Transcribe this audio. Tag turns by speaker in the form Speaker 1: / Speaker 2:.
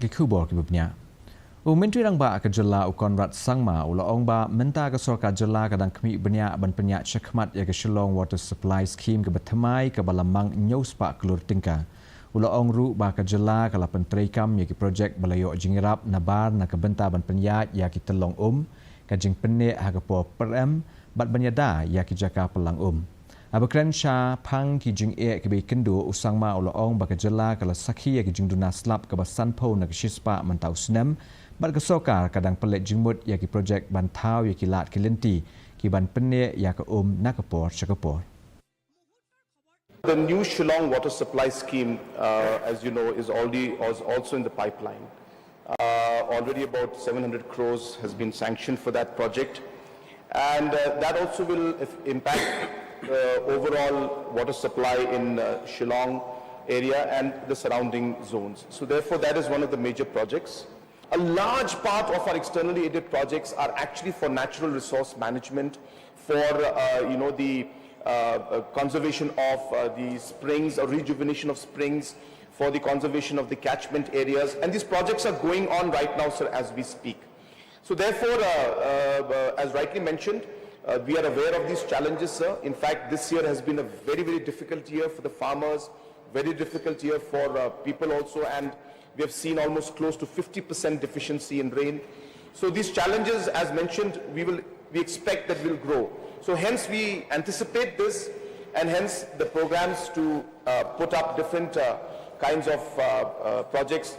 Speaker 1: kubor kibubnya. Myntri Rangbah ke Jylla Conrad Sangma Rangbah minta ke Sorkar Jylla kadang kami benya ban penyak Shakhmat ya ke Shillong Water Supply Scheme ke bertemai ke balamang nyos pak kelur tingka. Ru ba ke Jylla kala penterikam ya ke projek balayok jingirap nabar na ke benta ban penyak ya ke telong ke jing penek ha ke po perem bat banyada ya ke jaka pelang Abakran Shah pang ki jing ke be kendo usangma ba ke Jylla kala sakhi ya ke jing duna slap ke basan po na ke shispa mentau senem bat ke Sorkar kadang pelet jingmut ya ki projek bantau ya ki lat ki lenti ki ban penne ya ke nak ke por Shakapor.
Speaker 2: The new Shillong water supply scheme, as you know, is also in the pipeline. Already about 700 crores has been sanctioned for that project, and that also will impact overall water supply in Shillong area and the surrounding zones. So therefore, that is one of the major projects. A large part of our externally aided projects are actually for natural resource management, for the conservation of the springs or rejuvenation of springs, for the conservation of the catchment areas, and these projects are going on right now, sir, as we speak. So therefore, as rightly mentioned, we are aware of these challenges, sir. In fact, this year has been a very, very difficult year for the farmers, very difficult year for people also, and we have seen almost close to 50% deficiency in rain. So these challenges, as mentioned, we expect that will grow. So hence we anticipate this, and hence the programs to put up different kinds of projects